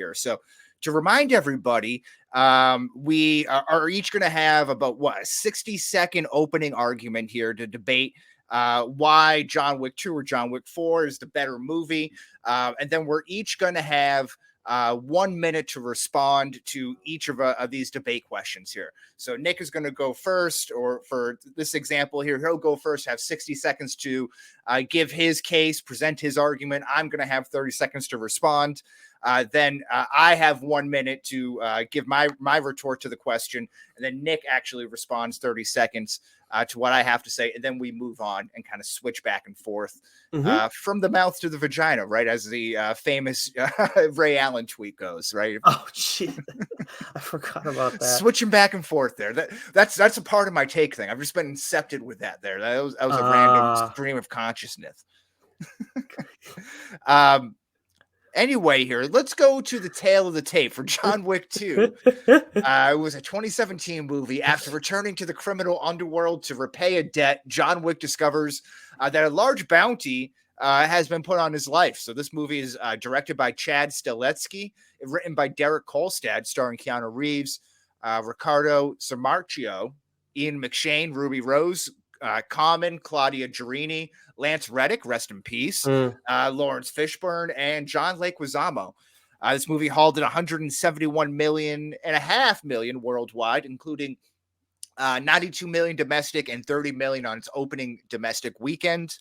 here. So to remind everybody, we are each going to have about a 60-second opening argument here to debate why John Wick 2 or John Wick 4 is the better movie. And then we're each going to have 1 minute to respond to each of these debate questions here. So Nick is going to go first, or for this example here, he'll go first, have 60 seconds to give his case, present his argument. I'm going to have 30 seconds to respond. Then I have 1 minute to give my retort to the question. And then Nick actually responds 30 seconds to what I have to say. And then we move on and kind of switch back and forth from the mouth to the vagina, right? As the famous Ray Allen tweet goes, right? Oh, gee. I forgot about that. Switching back and forth there. That's a part of my take thing. I've just been incepted with that there. That was a random stream of consciousness. Anyway, here, let's go to the tail of the tape for John Wick 2. It was a 2017 movie. After returning to the criminal underworld to repay a debt, John Wick discovers that a large bounty has been put on his life. So this movie is directed by Chad Stahelski, written by Derek Kolstad, starring Keanu Reeves, Ricardo Sarmarchio, Ian McShane, Ruby Rose, Common, Claudia Girini, Lance Reddick, rest in peace, Lawrence Fishburne, and John Leguizamo. This movie hauled in $171.5 million worldwide, including 92 million domestic and 30 million on its opening domestic weekend.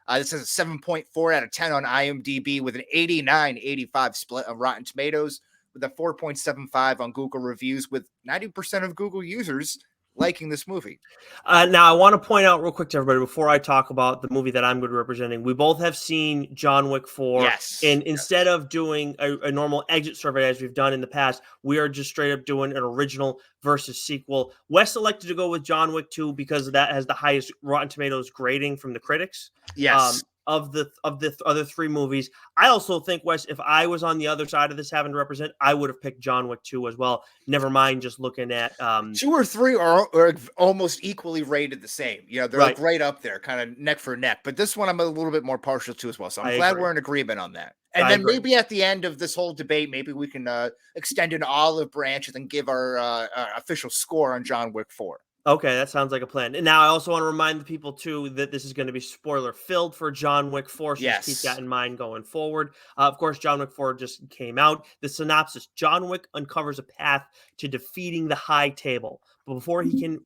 This is a 7.4 out of 10 on IMDb with an 89-85 split on Rotten Tomatoes, with a 4.75 on Google reviews, with 90% of Google users liking this movie. Now, I want to point out real quick to everybody before I talk about the movie that I'm going to be representing. We both have seen John Wick 4. Yes. And instead of doing a normal exit survey as we've done in the past, we are just straight up doing an original versus sequel. Wes elected to go with John Wick 2 because that has the highest Rotten Tomatoes grading from the critics. Yes. Of the other three movies. I also think, Wes, if I was on the other side of this having to represent, I would have picked John Wick 2 as well. Never mind just looking at 2 or 3 are almost equally rated the same. You know, they're like right up there, kind of neck for neck. But this one I'm a little bit more partial to as well. So I'm glad we're in agreement on that. And then maybe at the end of this whole debate, maybe we can extend an olive branch and then give our official score on John Wick 4. Okay, that sounds like a plan. And now I also want to remind the people, too, that this is going to be spoiler-filled for John Wick 4, so just keep that in mind going forward. Of course, John Wick 4 just came out. The synopsis: John Wick uncovers a path to defeating the High Table. But before he can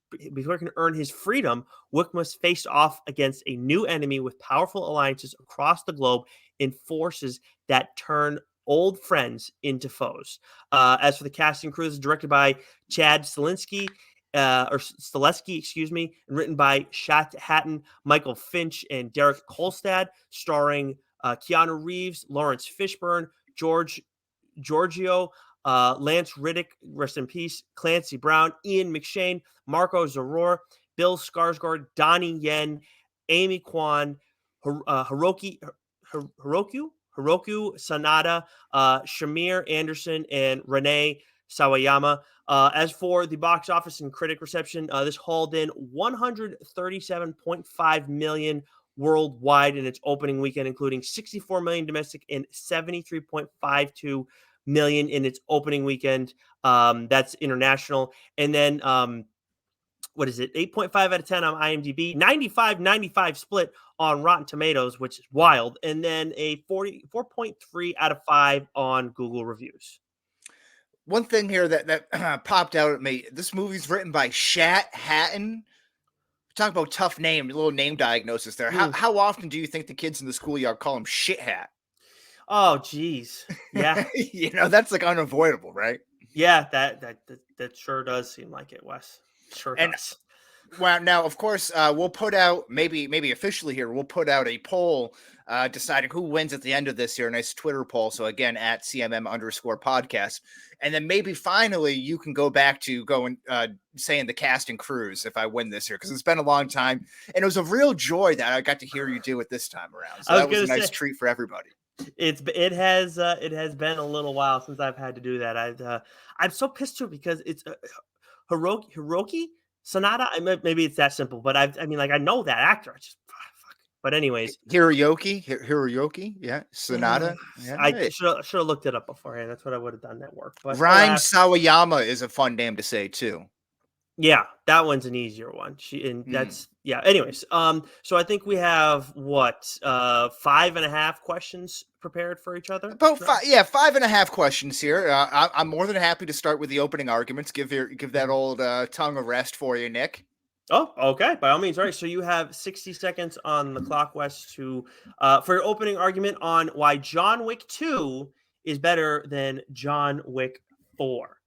earn his freedom, Wick must face off against a new enemy with powerful alliances across the globe in forces that turn old friends into foes. As for the cast and crew, this is directed by Chad Stahelski, and written by Shat Hatton, Michael Finch, and Derek Kolstad, starring Keanu Reeves, Lawrence Fishburne, Giorgio, Lance Riddick, rest in peace, Clancy Brown, Ian McShane, Marco Zaror, Bill Skarsgård, Donnie Yen, Amy Kwan, Hiroki Sanada, Shamir Anderson, and Renee Sawayama. As for the box office and critic reception, this hauled in $137.5 million worldwide in its opening weekend, including 64 million domestic and 73.52 million in its opening weekend. That's international. And then, 8.5 out of 10 on IMDb, 95-95 split on Rotten Tomatoes, which is wild. And then a 4.3 out of 5 on Google reviews. One thing here that popped out at me, this movie's written by Shat Hatton. Talk about tough name, little name diagnosis there. How often do you think the kids in the schoolyard call him Shit Hat? Oh, geez. Yeah. That's like unavoidable, right? Yeah, that sure does seem like it, Wes. Sure does. Well, now, of course, we'll put out, maybe officially here, we'll put out a poll deciding who wins at the end of this here. A nice Twitter poll. So again, at CMM_podcast. And then maybe finally you can go back to saying the cast and crews if I win this here, because it's been a long time. And it was a real joy that I got to hear you do it this time around. So that was a nice treat for everybody. It has been a little while since I've had to do that. I'm so pissed too because it's Hiroki Sanada. Maybe it's that simple, but I know that actor. I just fuck. But anyways, Hiroyuki, yeah, Sonata. Yeah. I should have looked it up beforehand. That's what I would have done. That work. But Rhyme Sawayama is a fun name to say too. yeah, that one's an easier one. That's yeah. Anyways, so I think we have 5.5 questions prepared for each other. About 5.5 questions here. I'm more than happy to start with the opening arguments. Give that old tongue a rest for you, Nick. Oh, okay. By all means. All right. So you have 60 seconds on the clock, Wes, for your opening argument on why John Wick 2 is better than John Wick 4.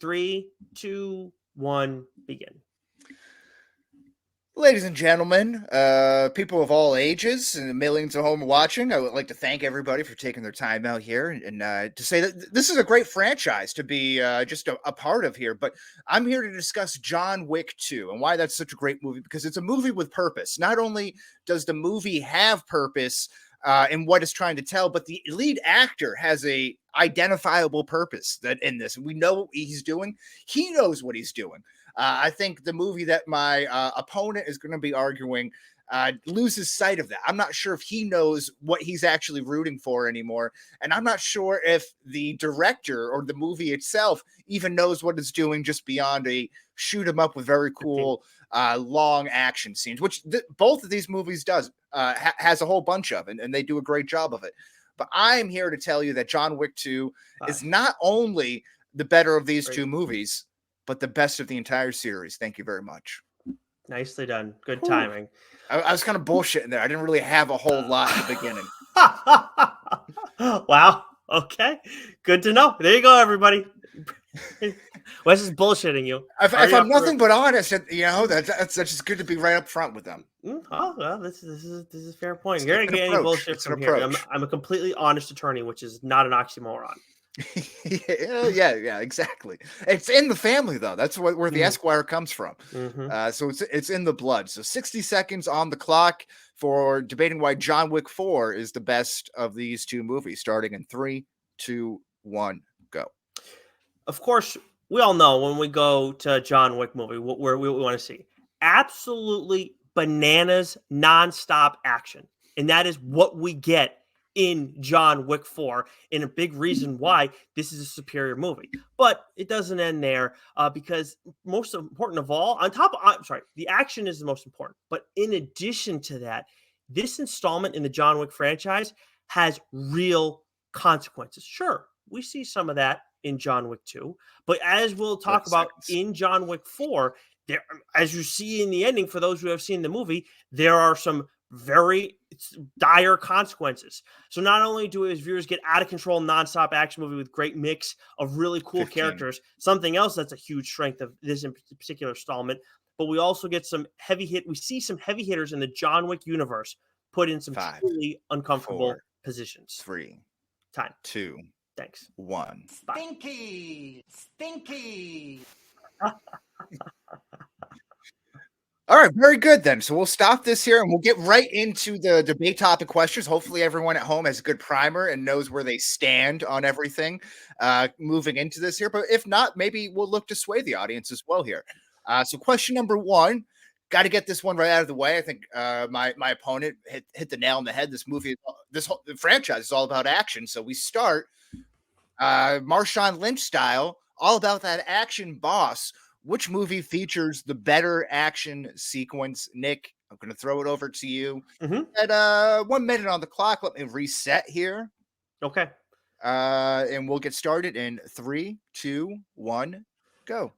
3, 2, 1, begin. Ladies and gentlemen, people of all ages and millions at home watching, I would like to thank everybody for taking their time out here and to say that this is a great franchise to be just a part of here. But I'm here to discuss John Wick 2 and why that's such a great movie, because it's a movie with purpose. Not only does the movie have purpose in what it's trying to tell, but the lead actor has a identifiable purpose that in this. We know what he's doing. He knows what he's doing. I think the movie that my opponent is going to be arguing loses sight of that. I'm not sure if he knows what he's actually rooting for anymore. And I'm not sure if the director or the movie itself even knows what it's doing, just beyond a shoot 'em up with very cool long action scenes, which both of these movies has a whole bunch of, and they do a great job of it. But I'm here to tell you that John Wick 2 is not only the better of these two movies, but the best of the entire series. Thank you very much. Nicely done. Good timing. I was kind of bullshitting there. I didn't really have a whole lot at the beginning. Wow. Okay. Good to know. There you go, everybody. Wes is bullshitting you. If I'm nothing but honest, that's just good to be right up front with them. Oh well, this is a fair point. You're gonna get any bullshit from here. I'm a completely honest attorney, which is not an oxymoron. yeah, exactly. It's in the family, though. That's where the Esquire comes from. So it's in the blood. So 60 seconds on the clock for debating why John Wick 4 is the best of these two movies, starting in 3, 2, 1, go. Of course, we all know when we go to a John Wick movie what we want to see. Absolutely bananas, nonstop action. And that is what we get in John Wick 4, and a big reason why this is a superior movie. But it doesn't end there, because most important of all, the action is the most important. But in addition to that, this installment in the John Wick franchise has real consequences. Sure, we see some of that in John Wick 2, but as we'll talk about in John Wick 4, there, as you see in the ending, for those who have seen the movie, there are some very dire consequences. So not only do his viewers get out of control nonstop action movie with great mix of really cool characters, something else that's a huge strength of this in particular installment, but we also get some we see some heavy hitters in the John Wick universe put in some truly uncomfortable positions. 3, time, 2, thanks, 1. Bye. Stinky. All right, very good then. So we'll stop this here and we'll get right into the debate topic questions. Hopefully everyone at home has a good primer and knows where they stand on everything moving into this here. But if not, maybe we'll look to sway the audience as well here. So question number 1, got to get this one right out of the way. I think my opponent hit the nail on the head. This movie, the franchise is all about action. So we start Marshawn Lynch style, all about that action boss. Which movie features the better action sequence? Nick, I'm going to throw it over to you. At 1 minute on the clock, let me reset here. Okay. And we'll get started in 3, 2, 1, go.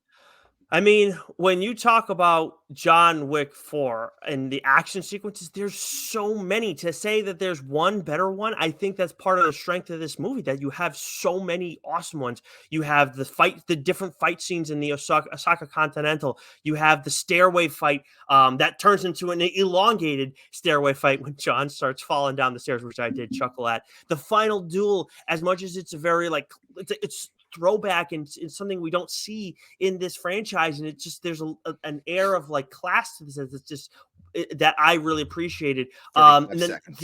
I mean, when you talk about John Wick 4 and the action sequences, there's so many. To say that there's one better one, I think that's part of the strength of this movie, that you have so many awesome ones. You have the different fight scenes in the Osaka Continental. You have the stairway fight that turns into an elongated stairway fight when John starts falling down the stairs, which I did chuckle at. The final duel, as much as it's a very it's throwback and something we don't see in this franchise, and it's just there's an air of class to this. It's just that I really appreciated. And then seconds.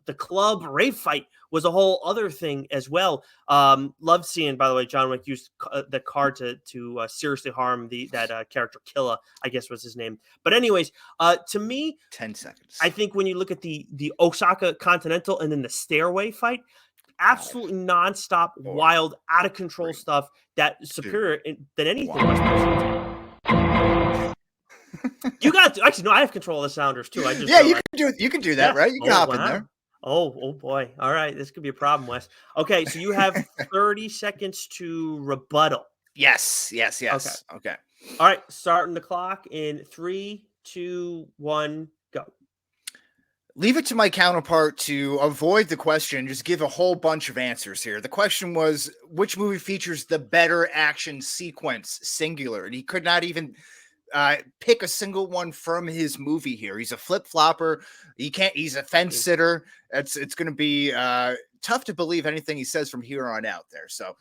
The club rave fight was a whole other thing as well. Loved seeing, by the way, John Wick used the card to seriously harm that character Killa, I guess was his name. But anyways, to me, 10 seconds. I think when you look at the Osaka Continental and then the stairway fight, absolutely nonstop, wild, out of control stuff that's superior than anything. You got to, actually no. I have control of the sounders too. You can do that, right? You can hop in there. Oh boy! All right, this could be a problem, Wes. Okay, so you have 30 seconds to rebuttal. Yes. Okay. All right, starting the clock in 3, 2, 1, go. Leave it to my counterpart to avoid the question. Just give a whole bunch of answers here. The question was, which movie features the better action sequence, singular? And he could not even pick a single one from his movie here. He's a flip-flopper. He's a fence sitter. It's going to be tough to believe anything he says from here on out there. So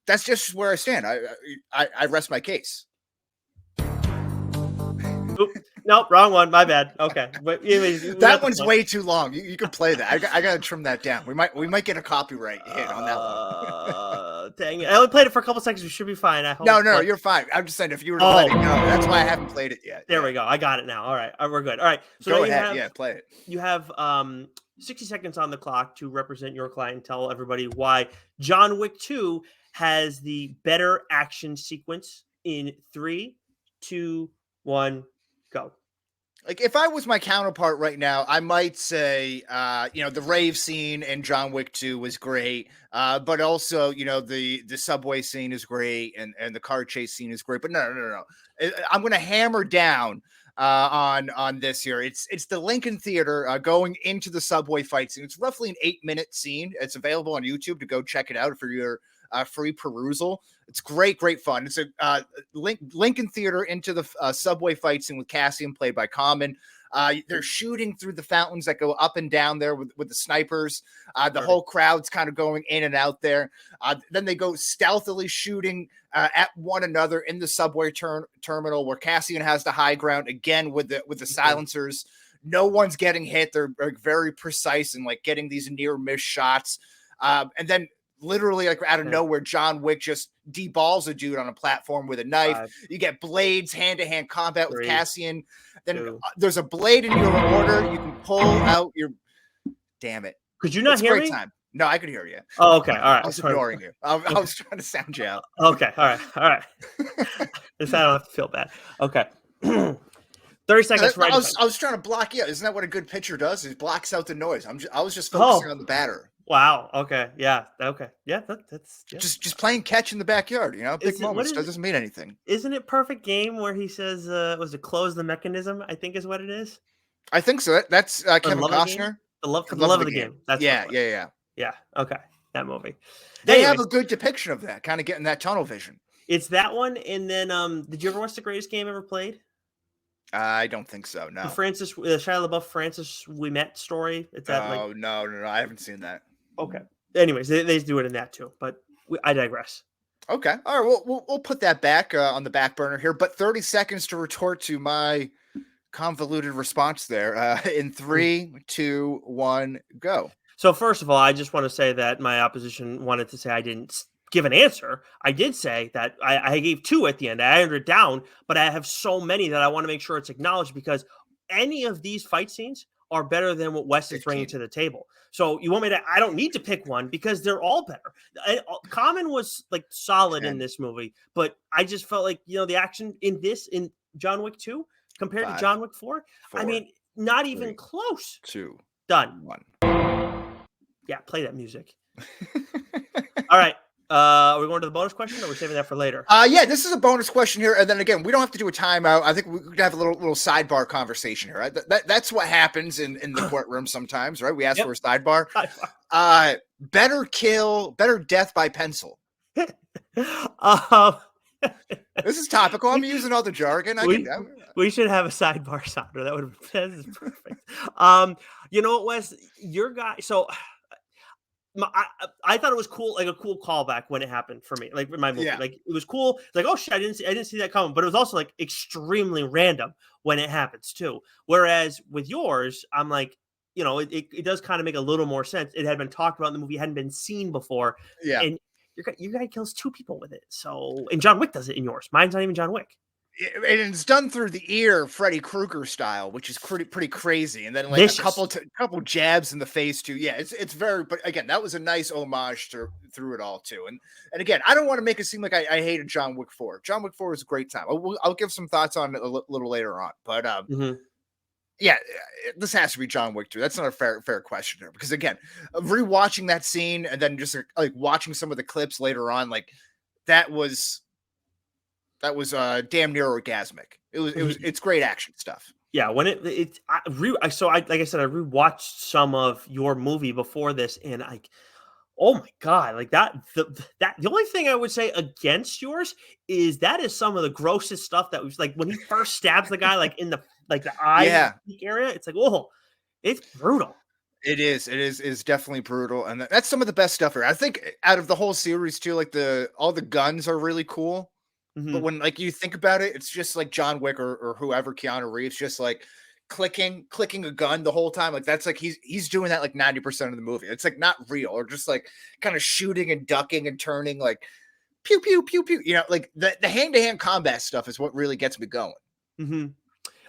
that's just where I stand. I rest my case. Oop, nope, wrong one. My bad. Okay, but anyways, that one's way too long. You can play that. I gotta trim that down. We might get a copyright hit on that one. Dang it! I only played it for a couple seconds. We should be fine. I hope. No, you're fine. I'm just saying if you were to let it go, that's why I haven't played it yet. There we go. I got it now. All right, we're good. All right, so go ahead. Play it. You have 60 seconds on the clock to represent your client and tell everybody why John Wick 2 has the better action sequence in 3, 2, 1. Go. Like if I was my counterpart right now, I might say, the rave scene in John Wick 2 was great, but also, the subway scene is great and the car chase scene is great. But no. I'm going to hammer down on this here. It's the Lincoln Theater going into the subway fight scene. It's roughly an 8-minute scene. It's available on YouTube to go check it out for your free perusal. It's great fun. It's a Lincoln Theater into the subway fight scene with Cassian, played by Common. They're shooting through the fountains that go up and down there with the snipers. The whole crowd's kind of going in and out there. Then they go stealthily shooting at one another in the subway terminal, where Cassian has the high ground again with the silencers. No one's getting hit. They're very precise and like getting these near miss shots. And then literally like out of nowhere, John Wick just deballs a dude on a platform with a knife. You get blades, hand-to-hand combat with Cassian. Then there's a blade in your order. You can pull out your... Damn it. Could you not hear me? Time. No, I could hear you. Oh, okay. All right. I was ignoring you. I was trying to sound you out. Okay. All right. This I don't have to feel bad. Okay. 30 seconds. I was trying to block you. Isn't that what a good pitcher does? It blocks out the noise. I was just focusing on the batter. Wow. Okay. Yeah. Okay. Yeah. That's just playing catch in the backyard. Big moments. That doesn't mean anything. Isn't it Perfect Game where he says, "Was it close the mechanism?" I think is what it is. I think so. That's Kevin Costner. The love of the game. That's yeah. Okay. That movie. They have a good depiction of that, kind of getting that tunnel vision. It's that one, and then did you ever watch The Greatest Game Ever Played? I don't think so. No. The Shia LaBeouf Francis We Met story. It's that. No. I haven't seen that. Okay. Anyways, they do it in that too, but I digress. Okay. All right. We'll put that back on the back burner here. But 30 seconds to retort to my convoluted response there. In 3, 2, 1, go. So first of all, I just want to say that my opposition wanted to say I didn't give an answer. I did say that I gave 2 at the end. I entered it down, but I have so many that I want to make sure it's acknowledged, because any of these fight scenes are better than what Wes is bringing to the table. So you want me to? I don't need to pick one because they're all better. Common was like solid in this movie, but I just felt like the action in John Wick 2 compared to John Wick 4. I mean, not even close. 2, done. 1. Yeah, play that music. All right. Are we going to the bonus question, or are we saving that for later? Yeah, this is a bonus question here. And then again, we don't have to do a timeout. I think we could have a little sidebar conversation here. Right? That's what happens in the courtroom sometimes, right? We ask for a sidebar. Better death by pencil. This is topical. I'm using all the jargon. We should have a sidebar sounder. That is perfect. You know what, Wes? Your guy. So I thought it was cool, like a cool callback when it happened for me, like in my movie. Yeah. Like it was cool. It's like, oh shit, I didn't see that coming. But it was also like extremely random when it happens too. Whereas with yours, I'm like, it does kind of make a little more sense. It had been talked about in the movie, hadn't been seen before. Yeah. And your guy kills 2 people with it. So, and John Wick does it in yours. Mine's not even John Wick. And it's done through the ear, Freddy Krueger style, which is pretty crazy. And then like a couple jabs in the face too. Yeah, it's very. But again, that was a nice homage through it all too. And again, I don't want to make it seem like I hated John Wick 4. John Wick 4 was a great time. I'll give some thoughts on it a little later on. But yeah, this has to be John Wick 2. That's not a fair question there, because again, rewatching that scene and then just like watching some of the clips later on, like that was damn near orgasmic. It's great action stuff. Yeah, when like I said, I rewatched some of your movie before this, and oh my god, like that the only thing I would say against yours is that is some of the grossest stuff that was, like when he first stabs the guy like in the eye area. It's like, oh, it's brutal. It is definitely brutal, and that's some of the best stuff here. I think out of the whole series too, like all the guns are really cool. But when like you think about it, it's just like John Wick or whoever, Keanu Reeves, just like clicking a gun the whole time. Like that's like he's doing that like 90% of the movie. It's like not real, or just like kind of shooting and ducking and turning, like pew pew pew pew. Like the hand-to-hand combat stuff is what really gets me going.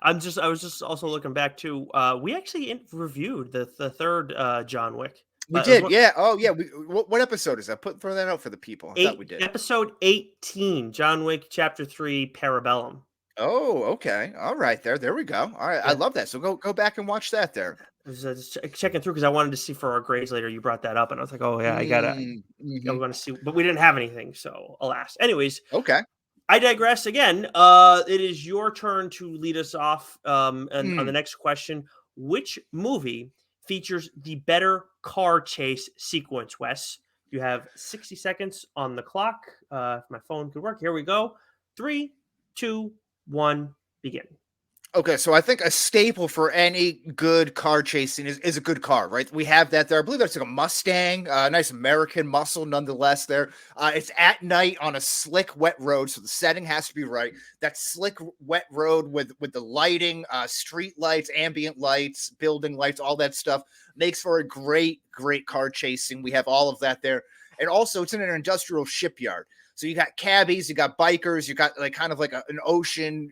I was just also looking back to we actually reviewed the third John Wick. We did, yeah. Oh, yeah. What episode is that? Throw that out for the people. I thought we did. Episode 18, John Wick, Chapter 3, Parabellum. Oh, okay. All right, there we go. All right, yeah. I love that. So go back and watch that there. I was just checking through because I wanted to see for our grades later. You brought that up, and I was like, oh, yeah, I got to want to see. But we didn't have anything, so alas. Anyways. Okay. I digress again. It is your turn to lead us off on the next question. Which movie features the better car chase sequence, Wes? You have 60 seconds on the clock. If my phone could work, here we go. 3, 2, 1, begin. Okay, so I think a staple for any good car chasing is a good car, right? We have that there. I believe that's like a Mustang, nice American muscle nonetheless there. It's at night on a slick, wet road, so the setting has to be right. That slick, wet road with the lighting, street lights, ambient lights, building lights, all that stuff makes for a great car chasing. We have all of that there. And also, it's in an industrial shipyard. So you got cabbies, you got bikers, you got like kind of like an ocean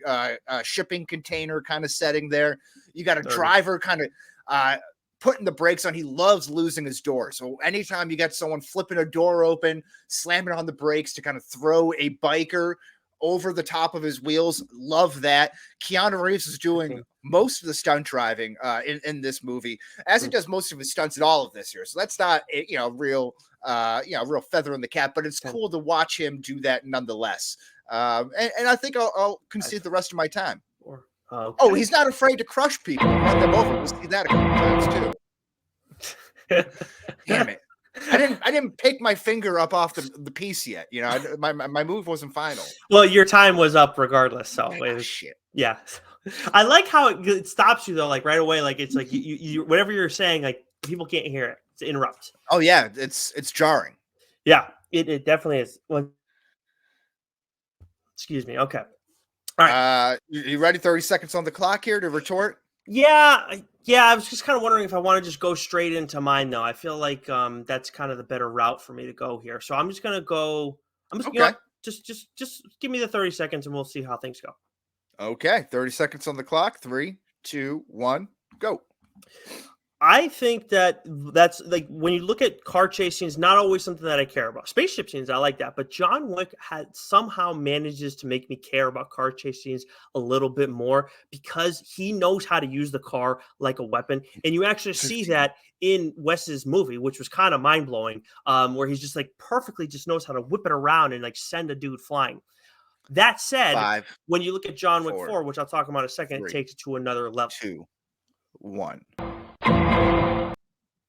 shipping container kind of setting there. You got a driver kind of putting the brakes on. He loves losing his door. So anytime you got someone flipping a door open, slamming on the brakes to kind of throw a biker over the top of his wheels, love that. Keanu Reeves is doing most of the stunt driving in this movie, as he does most of his stunts in all of this year. So that's not real feather in the cap, but it's cool to watch him do that nonetheless. And I think I'll concede the rest of my time. Okay. Oh, he's not afraid to crush people. Run them over. We'll see that a couple times too. Damn it. I didn't pick my finger up off the piece yet. My move wasn't final. Well, your time was up regardless. So shit. Yeah. I like how it stops you though, like right away. Like it's like you whatever you're saying, like people can't hear it. To interrupt. Oh yeah, it's jarring. Yeah, it definitely is. Well, excuse me. Okay. All right. You ready? 30 seconds on the clock here to retort. Yeah. I was just kind of wondering if I want to just go straight into mine though. I feel like that's kind of the better route for me to go here. So I'm just gonna go. Just give me the 30 seconds and we'll see how things go. Okay, 30 seconds on the clock. 3, 2, 1, go. I think that's like when you look at car chase scenes, not always something that I care about. Spaceship scenes, I like that. But John Wick somehow manages to make me care about car chase scenes a little bit more because he knows how to use the car like a weapon. And you actually see that in Wes's movie, which was kind of mind-blowing, where he's just like perfectly just knows how to whip it around and like send a dude flying. That said, 5, when you look at John Wick 4, which I'll talk about in a second, 3, it takes it to another level. 2, 1.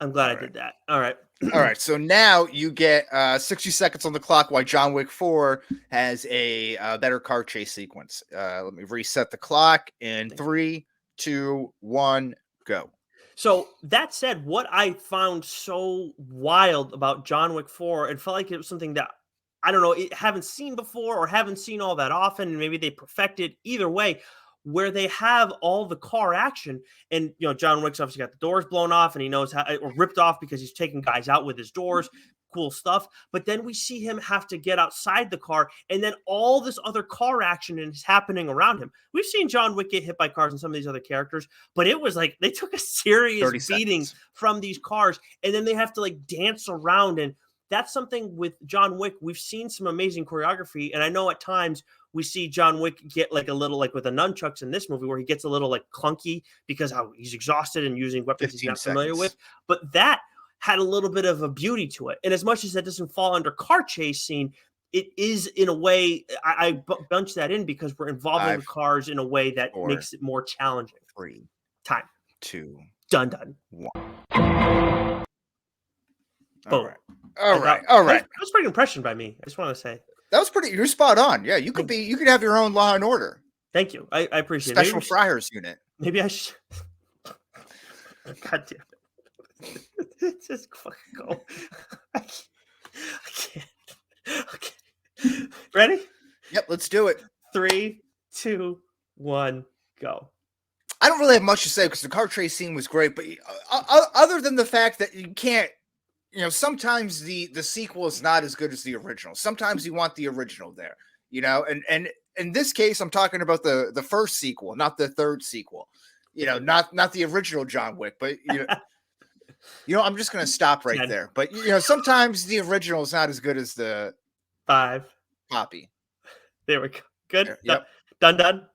I'm glad I did that. All right. All right. So now you get 60 seconds on the clock while John Wick 4 has a better car chase sequence. Let me reset the clock in 3, 2, 1, go. So that said, what I found so wild about John Wick 4, it felt like it was something that I don't know, haven't seen before or haven't seen all that often. And maybe they perfected either way, where they have all the car action. And, John Wick's obviously got the doors blown off and he knows how, or ripped off because he's taking guys out with his doors. Cool stuff. But then we see him have to get outside the car, and then all this other car action is happening around him. We've seen John Wick get hit by cars and some of these other characters, but it was like they took a serious beating from these cars, and then they have to like dance around. And that's something with John Wick. We've seen some amazing choreography, and I know at times we see John Wick get like a little like with the nunchucks in this movie where he gets a little like clunky because how he's exhausted and using weapons he's not familiar with. But that had a little bit of a beauty to it. And as much as that doesn't fall under car chase scene, it is in a way, I bunch that in because we're involving the cars in a way that makes it more challenging. 3, time, 2, done. 1. Boom. All right. That was pretty impression by me. I just want to say that was pretty. You're spot on. Yeah, you could have your own Law and Order. Thank you. I appreciate it. Special Friars unit. Maybe I should. God damn it. Just fucking go. I can't. Okay. Ready? Yep, let's do it. 3, 2, 1, go. I don't really have much to say because the car chase scene was great, but other than the fact that you can't, sometimes the sequel is not as good as the original. Sometimes you want the original there, and in this case, I'm talking about the first sequel, not the third sequel. Not the original John Wick, but I'm just going to stop right there. But, sometimes the original is not as good as the 5 copy. There we go. Good. Yep. Done.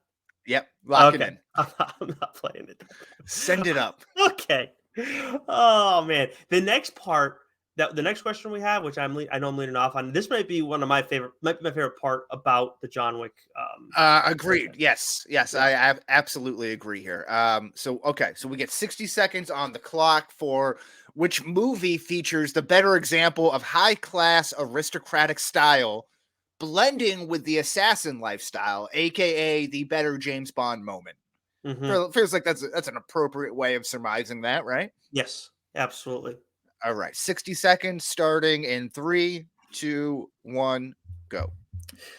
Yep. Lock it in. I'm not playing it. Send it up. Okay. Oh, man. The next part, the next question we have, which I know I'm leading off on, this might be my favorite part about the John Wick. Agreed. Yes. I absolutely agree here. So we get 60 seconds on the clock for which movie features the better example of high class aristocratic style blending with the assassin lifestyle, aka the better James Bond moment. Mm-hmm. Feels like that's an appropriate way of surmising that, right? Yes, absolutely. All right, 60 seconds starting in 3, 2, 1, go.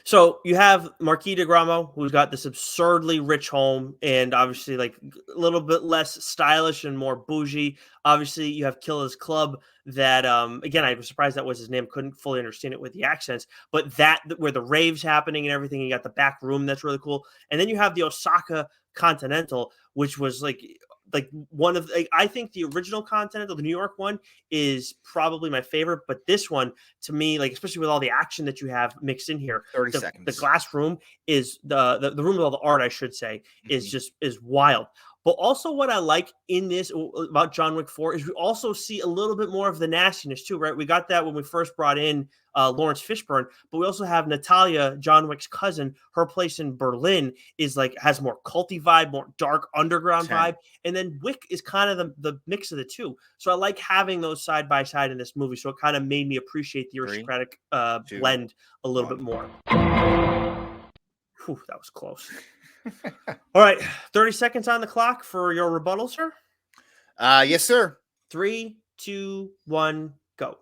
So you have Marquis de Gramo, who's got this absurdly rich home and obviously like a little bit less stylish and more bougie. Obviously, you have Killer's Club that, again, I was surprised that was his name. Couldn't fully understand it with the accents, but that where the raves happening and everything, you got the back room. That's really cool. And then you have the Osaka Continental, which was like one of I think the original Continental, the New York one, is probably my favorite. But this one, to me, like especially with all the action that you have mixed in here, 30 seconds. The glass room is the room with all the art, I should say, is wild. But also what I like in this about John Wick 4 is we also see a little bit more of the nastiness too, right? We got that when we first brought in Lawrence Fishburne, but we also have Natalia, John Wick's cousin. Her place in Berlin is has more culty vibe, more dark underground vibe. And then Wick is kind of the mix of the two. So I like having those side by side in this movie. So it kind of made me appreciate the aristocratic blend a little bit more. Whew, that was close. All right, 30 seconds on the clock for your rebuttal, sir. Yes, sir. 3, 2, 1, go.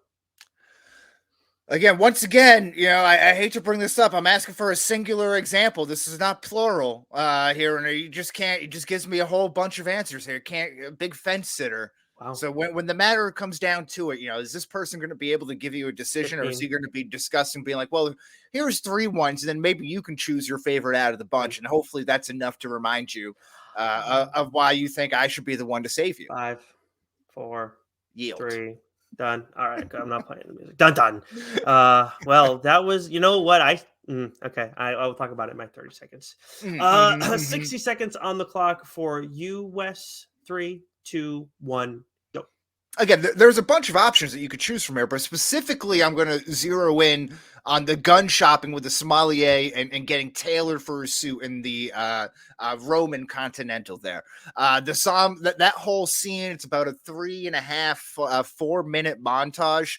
Again, once again, I hate to bring this up. I'm asking for a singular example. This is not plural here, and you just can't. It just gives me a whole bunch of answers here. A big fence sitter. Wow. So when the matter comes down to it, is this person going to be able to give you a decision 15. Or is he going to be discussing, being like, well, here's 3 ones, and then maybe you can choose your favorite out of the bunch, and hopefully that's enough to remind you of why you think I should be the one to save you. 5, 4, Yield. 3, done. All right, I'm not playing the music. Done. Well, that was, what okay, I'll talk about it in my 30 seconds. 60 seconds on the clock for you, Wes. 3, 2, 1, go. Again, there's a bunch of options that you could choose from here, but specifically I'm going to zero in on the gun shopping with the sommelier and getting tailored for his suit in the Roman Continental there. That whole scene, it's about a 3.5, 4 minute montage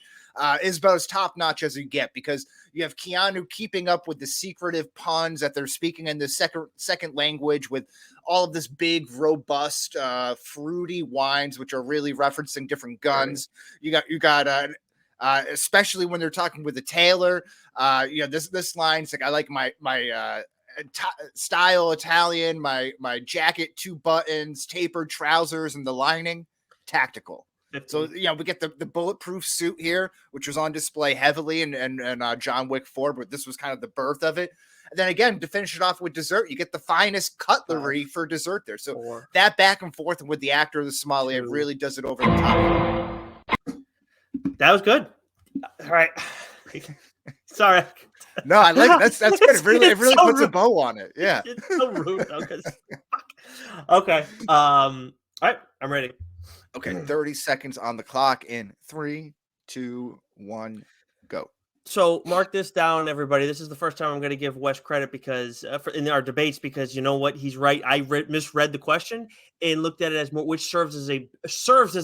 is about as top notch as you get, because you have Keanu keeping up with the secretive puns that they're speaking in the second language with all of this big, robust, fruity wines, which are really referencing different guns. Right. You got especially when they're talking with the tailor, this line's like, I like my style Italian, my jacket, 2 buttons, tapered trousers, and the lining tactical. So, we get the bulletproof suit here, which was on display heavily in John Wick 4, but this was kind of the birth of it. And then again, to finish it off with dessert, you get the finest cutlery for dessert there. So that back and forth with the actor of the sommelier really does it over the top. That was good. All right. Sorry. No, I like that's good. It really so puts rude. A bow on it. Yeah. It's so rude though, okay. All right, I'm ready. Okay, 30 seconds on the clock in 3, 2, 1, go. So mark this down, everybody. This is the first time I'm going to give Wes credit because in our debates, because you know what, he's right. I misread the question and looked at it as more, which serves as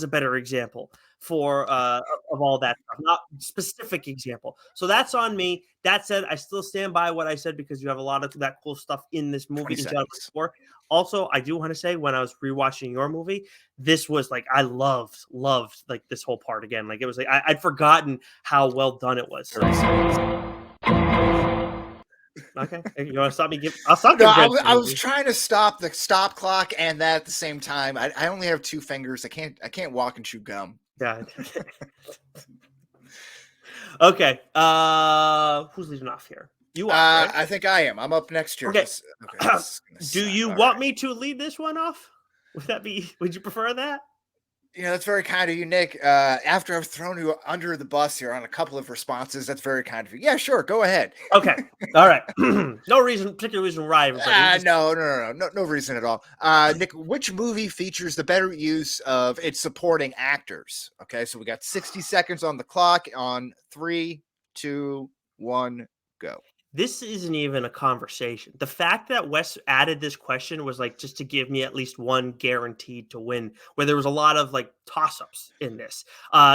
a better example for of all that stuff, not specific example. So that's on me. That said, I still stand by what I said because you have a lot of that cool stuff in this movie. In John Wick 4. Also, I do want to say when I was rewatching your movie, this was like I loved like this whole part again. Like it was like I'd forgotten how well done it was. So. Okay, you want to stop me? I'll stop. No, I was trying to stop the stop clock and that at the same time. I only have 2 fingers. I can't walk and chew gum. Yeah. Okay. Who's leading off here? You are. Right? I think I am. I'm up next year. Okay. Do you want me to lead this one off? Would you prefer that? That's very kind of you, Nick. After I've thrown you under the bus here on a couple of responses, that's very kind of you. Yeah, sure. Go ahead. Okay. All right. No particular reason why. No reason at all. Nick, which movie features the better use of its supporting actors? Okay, so we got 60 seconds on the clock on 3, 2, 1, go. This isn't even a conversation. The fact that Wes added this question was like just to give me at least one guaranteed to win, where there was a lot of like toss-ups in this.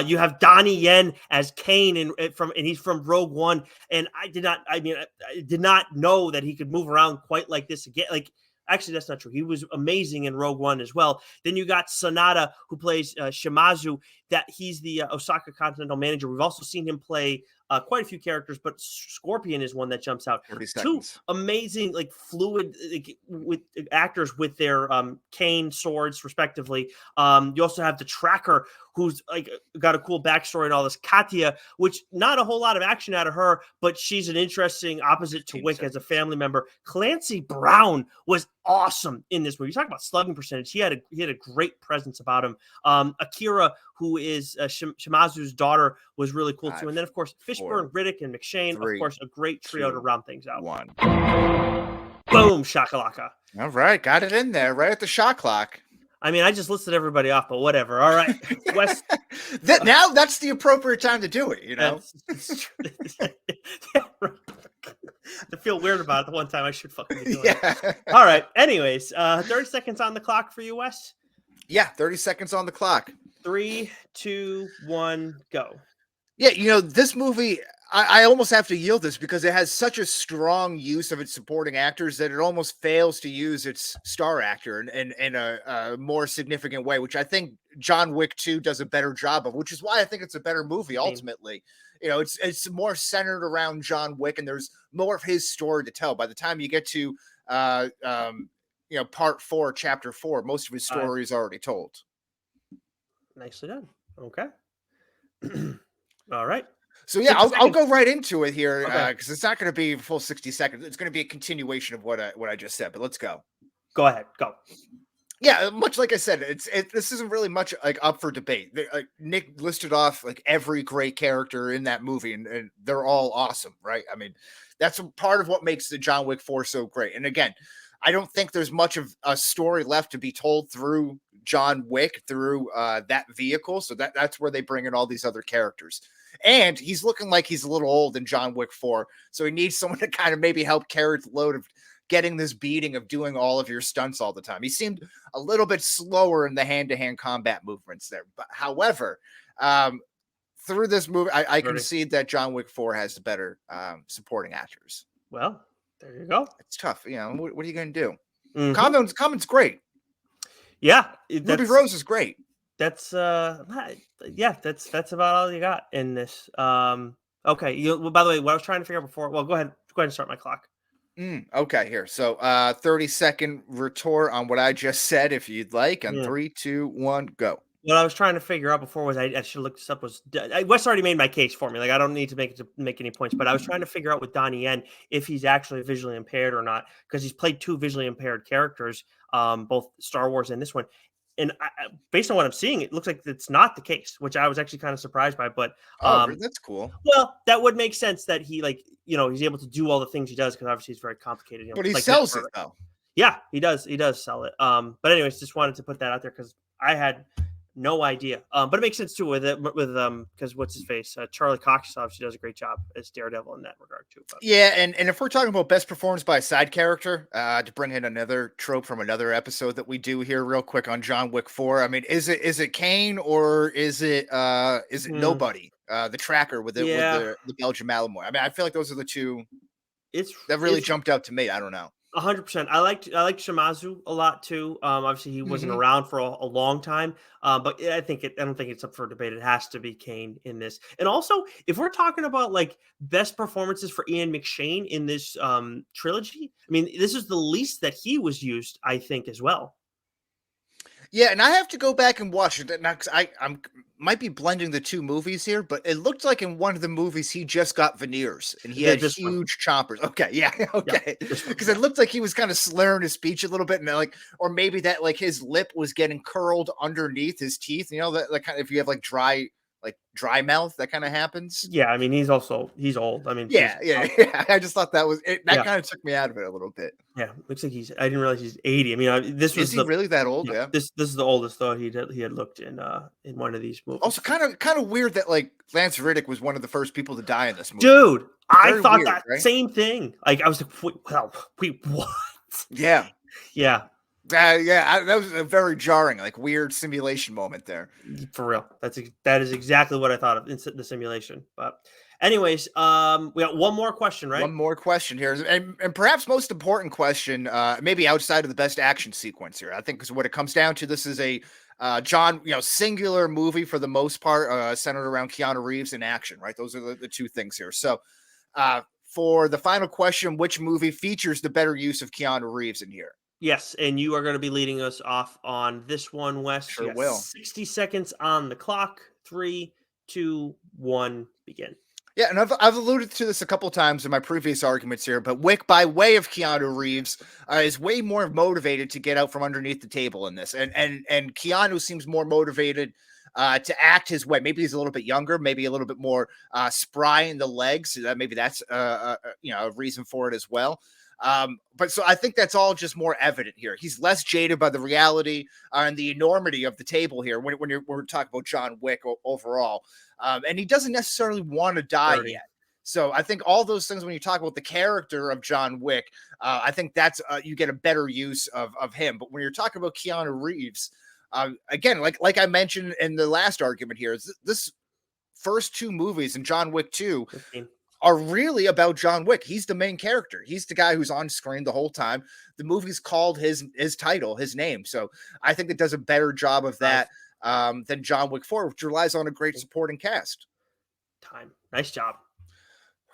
You have Donnie Yen as Kane and he's from Rogue One. And I did not know that he could move around quite like this again. Like, actually, that's not true. He was amazing in Rogue One as well. Then you got Sanada, who plays Shimazu, that he's the Osaka Continental manager. We've also seen him play quite a few characters, but Scorpion is one that jumps out. 30 seconds. 2 amazing, like fluid with actors with their cane swords, respectively. You also have the Tracker, who's like got a cool backstory and all this. Katia, which not a whole lot of action out of her, but she's an interesting opposite to Wick as a family member. Clancy Brown was awesome in this movie. You talk about slugging percentage. He had a great presence about him. Akira, who is Shimazu's daughter, was really cool too. And then of course Fishburne, Riddick, and McShane. 3, of course, a great trio to round things out. 1. Boom, shakalaka. All right, got it in there right at the shot clock. I mean, I just listed everybody off, but whatever. All right, Wes. Now that's the appropriate time to do it. I feel weird about it the one time I should fucking be doing it. All right. Anyways, 30 seconds on the clock for you, Wes. Yeah, 30 seconds on the clock. 3, 2, 1, go. Yeah, this movie, I almost have to yield this because it has such a strong use of its supporting actors that it almost fails to use its star actor in a more significant way, which I think John Wick 2 does a better job of, which is why I think it's a better movie ultimately. It's more centered around John Wick, and there's more of his story to tell. By the time you get to part 4, chapter 4, most of his story is already told. Nicely done. Okay. All right. So yeah, I'll go right into it here because it's not going to be a full 60 seconds. It's going to be a continuation of what I just said. But let's go. Go ahead. Go. Yeah, much like I said, this isn't really much like up for debate. Nick listed off like every great character in that movie, and they're all awesome, right? I mean, that's a part of what makes the John Wick 4 so great. And again, I don't think there's much of a story left to be told through John Wick, through that vehicle. So that's where they bring in all these other characters. And he's looking like he's a little old in John Wick 4. So he needs someone to kind of maybe help carry the load of getting this beating of doing all of your stunts all the time. He seemed a little bit slower in the hand-to-hand combat movements there. But however, through this movie, I 30. concede that John Wick 4 has the better supporting actors. Well, there you go. It's tough. What are you going to do? Mhm. Common's great. Yeah. Ruby Rose is great. That's that's about all you got in this. Okay. Well, by the way, what I was trying to figure out before. Well, go ahead and start my clock. Okay, here. So 30-second retort on what I just said, if you'd like. And 3, 2, 1, go. What I was trying to figure out before was I should look this up. Wes already made my case for me. Like, I don't need to make any points, but I was trying to figure out with Donnie Yen if he's actually visually impaired or not, because he's played 2 visually impaired characters, both Star Wars and this one. And based on what I'm seeing, it looks like it's not the case, which I was actually kind of surprised by. But that's cool. Well, that would make sense that he he's able to do all the things he does, because obviously he's very complicated. But he sells it though. Yeah, he does. He does sell it. But anyways, just wanted to put that out there because I had no idea. But it makes sense too with because what's his face? Charlie Cox obviously does a great job as Daredevil in that regard too. But. Yeah, and if we're talking about best performance by a side character, to bring in another trope from another episode that we do here real quick on John Wick 4, I mean, is it Kane or is it nobody? The tracker with the Belgian Malinois. I mean, I feel like those are the two that really jumped out to me. I don't know. 100%. I liked Shimazu a lot too. Obviously he wasn't around for a long time. But I don't think it's up for debate. It has to be Kane in this. And also, if we're talking about like best performances for Ian McShane in this trilogy, I mean, this is the least that he was used, I think, as well. Yeah, and I have to go back and watch it now because I'm might be blending the two movies here, but it looked like in one of the movies he just got veneers and he had huge chompers. Okay, yeah, okay, because it looked like he was kind of slurring his speech a little bit, and or maybe that his lip was getting curled underneath his teeth. You know that kind of if you have dry mouth, that kind of happens. Yeah, I mean he's old. I mean, yeah. I just thought that was it. That kind of took me out of it a little bit. Yeah, looks like I didn't realize he's 80. I mean, this was really that old? Yeah. This is the oldest though he had looked in one of these movies. Also, kind of weird that Lance Reddick was one of the first people to die in this movie. Dude, I thought that same thing. Like I was like, wait, what? Yeah. Yeah. That was a very jarring, weird simulation moment there. For real. That is exactly what I thought of in the simulation. But anyways, we got one more question, right? One more question here. And perhaps most important question, maybe outside of the best action sequence here. I think because what it comes down to, this is a singular movie for the most part, centered around Keanu Reeves in action, right? Those are the two things here. So for the final question, which movie features the better use of Keanu Reeves in here? Yes, and you are going to be leading us off on this one, Wes. Sure will. 60 seconds on the clock. 3, 2, 1, begin. Yeah, and I've alluded to this a couple times in my previous arguments here, but Wick, by way of Keanu Reeves, is way more motivated to get out from underneath the table in this, and Keanu seems more motivated to act his way. Maybe he's a little bit younger, maybe a little bit more spry in the legs. Maybe that's a reason for it as well. But so I think that's all just more evident here. He's less jaded by the reality and the enormity of the table here when we're talking about John Wick overall. And he doesn't necessarily want to die yet. So I think all those things, when you talk about the character of John Wick, I think that's you get a better use of him. But when you're talking about Keanu Reeves, again, like I mentioned in the last argument here, is this first two movies in John Wick 2 are really about John Wick. He's the main character. He's the guy who's on screen the whole time. The movie's called his title, his name. So I think it does a better job of that than John Wick 4, which relies on a great supporting cast. Nice job.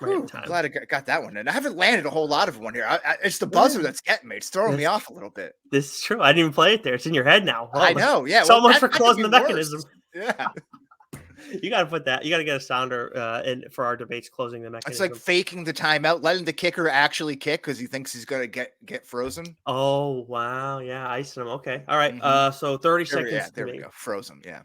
I'm glad I got that one. And I haven't landed a whole lot of one here. It's the buzzer that's getting me. It's throwing me off a little bit. This is true. I didn't even play it there. It's in your head now. I know. Yeah. So much for closing the mechanism. Yeah. You got to put that. You got to get a sounder for our debates closing the mechanism. It's like faking the timeout, letting the kicker actually kick because he thinks he's going to get frozen. Oh, wow. Yeah. Icing him. Okay. All right. So 30 seconds. Yeah, there we go. Frozen. Yeah.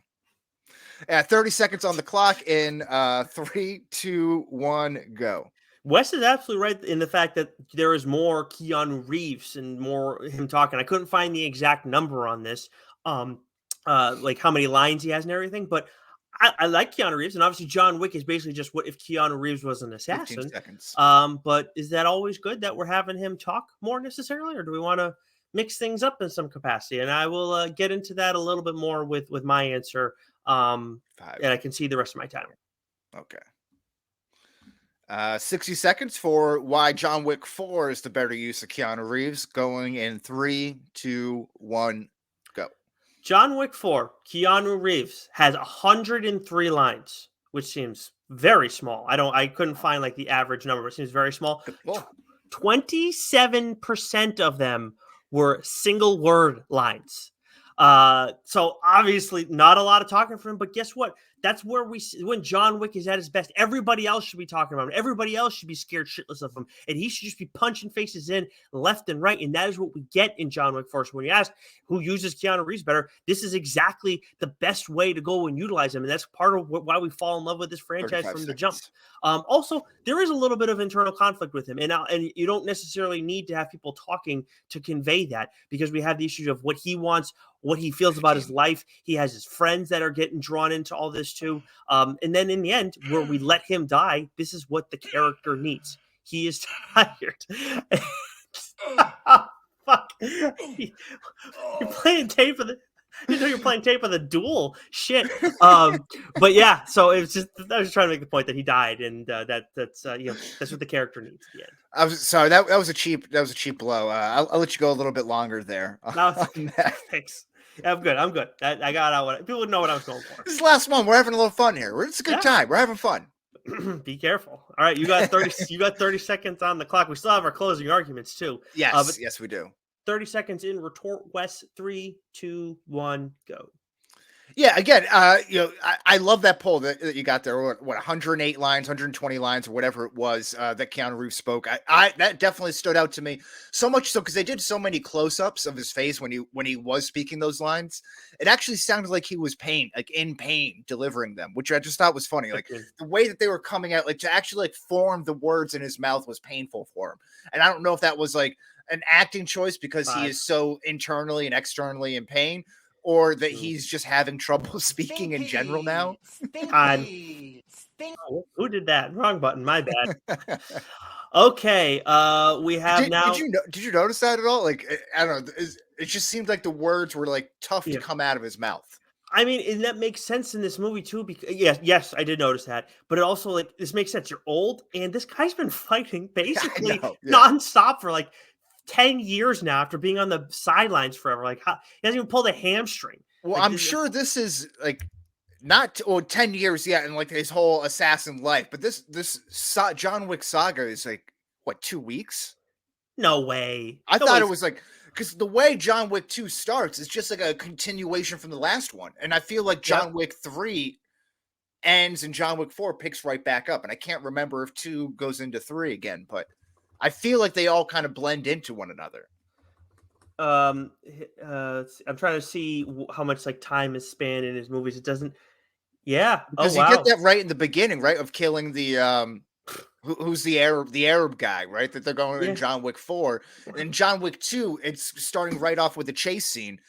30 seconds on the clock in 3, 2, 1, go. Wes is absolutely right in the fact that there is more Keanu Reeves and more him talking. I couldn't find the exact number on this, like how many lines he has and everything, but I like Keanu Reeves, and obviously John Wick is basically just what if Keanu Reeves was an assassin. 15 seconds. But is that always good that we're having him talk more necessarily, or do we want to mix things up in some capacity? And I will get into that a little bit more with my answer. 5, and I can see the rest of my time. Okay. 60 seconds for why John Wick 4 is the better use of Keanu Reeves. Going in 3, 2, 1, go. John Wick 4, Keanu Reeves has 103 lines, which seems very small. I couldn't find like the average number. It seems very small. 27% of them were single word lines. So obviously not a lot of talking for him, but guess what? That's where when John Wick is at his best, everybody else should be talking about him. Everybody else should be scared shitless of him. And he should just be punching faces in left and right. And that is what we get in John Wick 4. So when you ask who uses Keanu Reeves better, this is exactly the best way to go and utilize him. And that's part of why we fall in love with this franchise from the jump. Also, there is a little bit of internal conflict with him. And you don't necessarily need to have people talking to convey that, because we have the issues of what he wants, what he feels about his life. He has his friends that are getting drawn into all this too. And then in the end, where we let him die, this is what the character needs. He is tired. Fuck. You're playing tape of the... You know, you're playing tape of the duel. Shit. But yeah, so it was just, I was trying to make the point that he died, and that's what the character needs at the end. I was sorry, that was a cheap blow. I'll let you go a little bit longer there. No, thanks. I'm good. I got out people would know what I was going for. This is the last one. We're having a little fun here. It's a good time. We're having fun. Be careful. All right, you got 30. You got 30 seconds on the clock. We still have our closing arguments too. Yes, yes, we do. 30 seconds in. Retort Wes. 3, 2, 1, go. Yeah, again, I love that poll that you got there. What 108 lines, 120 lines, or whatever it was that Keanu Reeves spoke. I that definitely stood out to me, so much so because they did so many close-ups of his face when he was speaking those lines. It actually sounded like he was in pain delivering them, which I just thought was funny. Like the way that they were coming out, like to actually like form the words in his mouth was painful for him. And I don't know if that was like an acting choice because he is so internally and externally in pain, or that he's just having trouble speaking in general now. Who did that? Wrong button. My bad. Okay. We have now. Did you notice that at all? Like, I don't know. It just seemed like the words were like tough to come out of his mouth. I mean, and that makes sense in this movie too. Because yes, I did notice that. But it also, like, this makes sense. You're old, and this guy's been fighting basically nonstop for like 10 years now after being on the sidelines forever. Like, he hasn't even pulled a hamstring. Well, like, I'm sure this is like not 10 years yet, and like his whole assassin life, but this John Wick saga is like what, 2 weeks? No way. I thought it was like, because the way John Wick 2 starts is just like a continuation from the last one, and I feel like John Wick 3 ends and John Wick 4 picks right back up, and I can't remember if 2 goes into 3 again, but I feel like they all kind of blend into one another. I'm trying to see how much like time is spanned in his movies. It doesn't. Yeah, because you get that right in the beginning, right, of killing the who's the Arab guy, right? That they're going in John Wick 4, and John Wick 2. It's starting right off with the chase scene,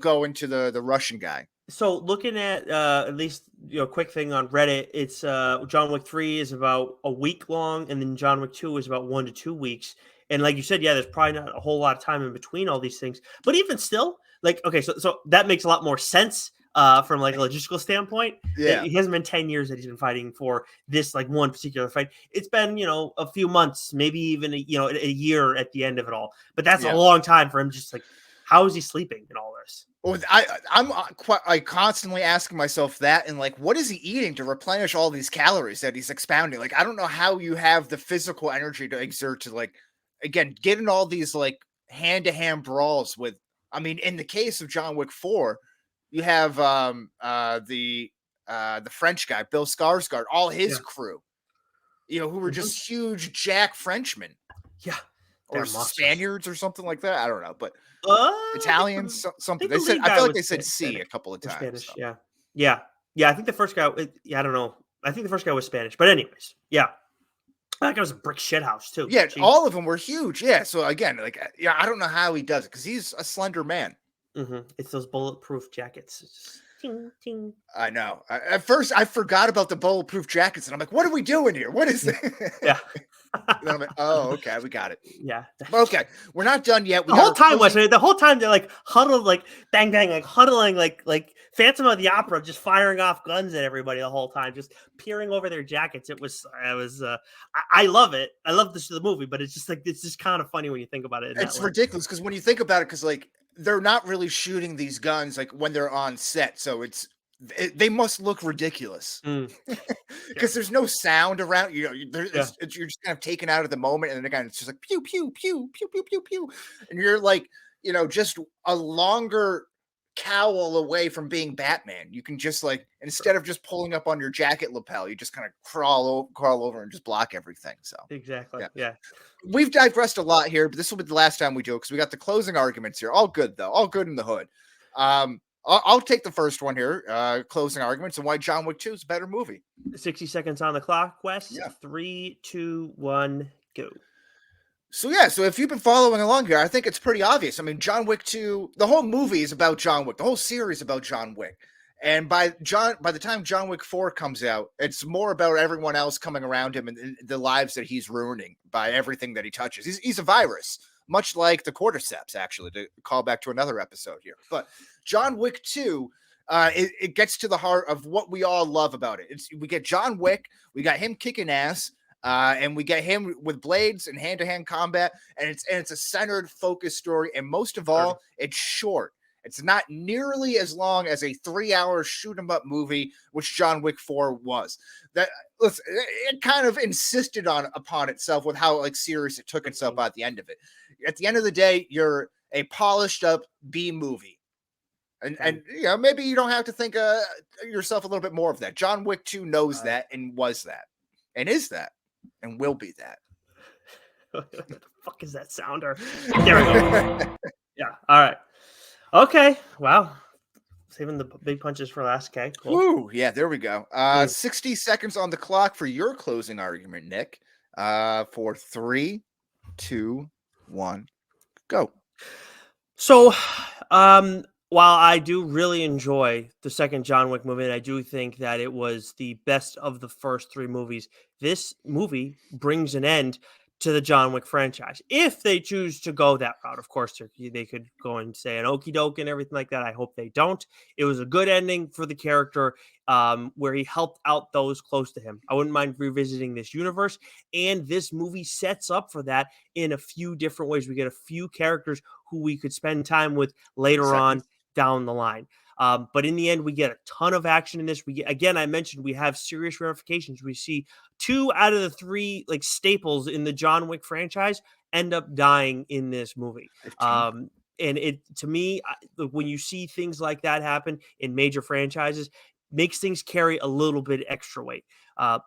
going to the Russian guy. So looking at least quick thing on Reddit, it's John Wick 3 is about a week long, and then John Wick 2 is about 1 to 2 weeks. And like you said, there's probably not a whole lot of time in between all these things. But even still, like, okay, so that makes a lot more sense from like a logistical standpoint. Yeah, it hasn't been 10 years that he's been fighting for this like one particular fight. It's been a few months, maybe even a year at the end of it all. But that's a long time for him. Just like, how is he sleeping in all this? Well, I'm constantly asking myself that, and like, what is he eating to replenish all these calories that he's expounding? Like, I don't know how you have the physical energy to exert to, like, again, get in all these like hand-to-hand brawls with. I mean, in the case of John Wick 4, you have the French guy, Bill Skarsgård, all his crew, who were just huge Jack Frenchmen. Yeah. Or Spaniards or something like that. I don't know, but Italians, something. They said, I feel like they said C a couple of times. Spanish, so. Yeah. I think the first guy. I don't know. I think the first guy was Spanish, but anyways, that guy was a brick shit house too. Yeah, all of them were huge. Yeah, so again, like, I don't know how he does it because he's a slender man. Mm-hmm. It's those bulletproof jackets. Ting, ting. I know. At first, I forgot about the bulletproof jackets, and I'm like, "What are we doing here? What is this?" Yeah. And then I'm like, "Oh, okay, we got it." Yeah. Okay, we're not done yet. The whole time, the whole time they're like huddled, like bang bang, like huddling, like Phantom of the Opera, just firing off guns at everybody the whole time, just peering over their jackets. I love it. I love the movie, but it's just kind of funny when you think about it. It's ridiculous because when you think about it, because like they're not really shooting these guns like when they're on set, so they must look ridiculous because there's no sound around. You're just kind of taken out of the moment, and then again, it's just like pew pew pew pew pew pew pew, and you're like, just a longer cowl away from being Batman. You can just like, instead of just pulling up on your jacket lapel, you just kind of crawl over and just block everything. So exactly, yeah. We've digressed a lot here, but this will be the last time we do it because we got the closing arguments here. All good though, all good in the hood. I'll take the first one here. Closing arguments and why John Wick 2 is a better movie. 60 seconds on the clock, Wes. Yeah. 3, 2, 1, go. So if you've been following along here, I think it's pretty obvious. I mean, John Wick 2, the whole movie is about John Wick. The whole series is about John Wick. And by the time John Wick 4 comes out, it's more about everyone else coming around him and the lives that he's ruining by everything that he touches. He's a virus, much like the cordyceps, actually, to call back to another episode here. But John Wick 2, it gets to the heart of what we all love about it. We get John Wick, we got him kicking ass, and we get him with blades and hand-to-hand combat, and it's a centered, focused story, and most of all, it's short. It's not nearly as long as a 3-hour shoot-'em-up movie, which John Wick 4 was. It kind of insisted upon itself with how serious it took itself at the end of it. At the end of the day, you're a polished-up B movie. And maybe you don't have to think yourself a little bit more of that. John Wick 2 knows that and was that and is that and will be that. What the fuck is that sounder? There we go. Yeah. All right. Okay. Wow. Saving the big punches for last. Okay. Cool. Woo. Yeah. There we go. 60 seconds on the clock for your closing argument, Nick. For 3, 2, 1, go. So, while I do really enjoy the second John Wick movie, and I do think that it was the best of the first 3 movies, this movie brings an end to the John Wick franchise. If they choose to go that route, of course, they could go and say an okie doke and everything like that. I hope they don't. It was a good ending for the character where he helped out those close to him. I wouldn't mind revisiting this universe. And this movie sets up for that in a few different ways. We get a few characters who we could spend time with later on down the line. But in the end, we get a ton of action in this. I mentioned we have serious ramifications. We see 2 out of the 3 staples in the John Wick franchise end up dying in this movie. And it, to me, when you see things like that happen in major franchises, makes things carry a little bit extra weight.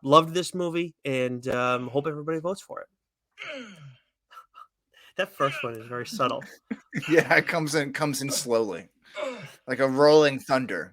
Loved this movie and hope everybody votes for it. That first one is very subtle. Yeah, it comes in slowly. Like a rolling thunder.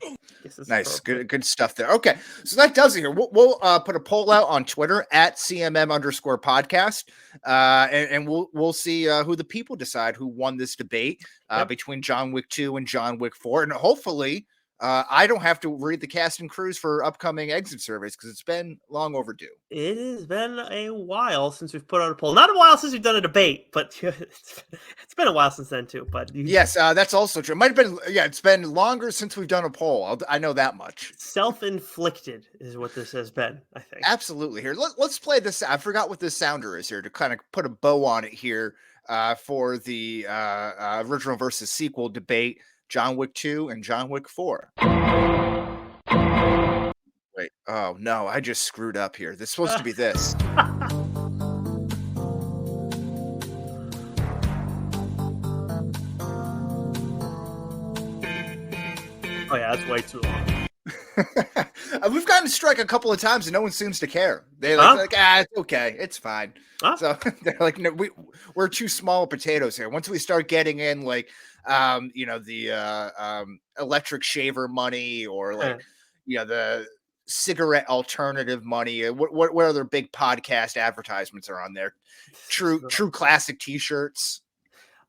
Nice. Good stuff there. Okay. So that does it here. We'll put a poll out on Twitter at CMM_podcast. And we'll see who the people decide who won this debate between John Wick 2 and John Wick 4. And hopefully I don't have to read the cast and crews for upcoming exit surveys because it's been long overdue. It has been a while since we've put out a poll. Not a while since we've done a debate, but it's been a while since then too. But yes, that's also true. It might have been, it's been longer since we've done a poll. I know that much. Self-inflicted is what this has been, I think. Absolutely. Here, let's play this. I forgot what this sounder is here to kind of put a bow on it here for the original versus sequel debate. John Wick 2 and John Wick 4. Wait, oh no, I just screwed up here. This is supposed to be this. Oh yeah, that's way too long. We've gotten strike a couple of times and no one seems to care. They're like, it's okay, it's fine. So they're like, no, we're too small potatoes here. Once we start getting in the electric shaver money or the cigarette alternative money, what other big podcast advertisements are on there? True classic t-shirts,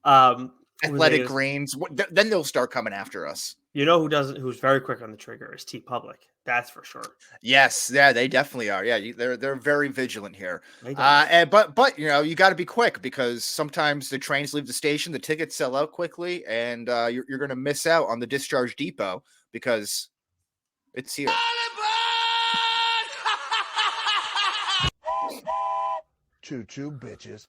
athletic greens. Then they'll start coming after us. You know who doesn't? Who's very quick on the trigger is T Public. That's for sure. Yes, yeah, they definitely are. Yeah, they're very vigilant here. They But you know, you got to be quick because sometimes the trains leave the station, the tickets sell out quickly, and you're going to miss out on the discharge depot because it's here. Choo choo, bitches.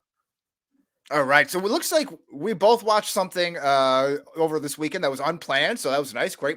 All right, so it looks like we both watched something over this weekend that was unplanned, so that was nice, great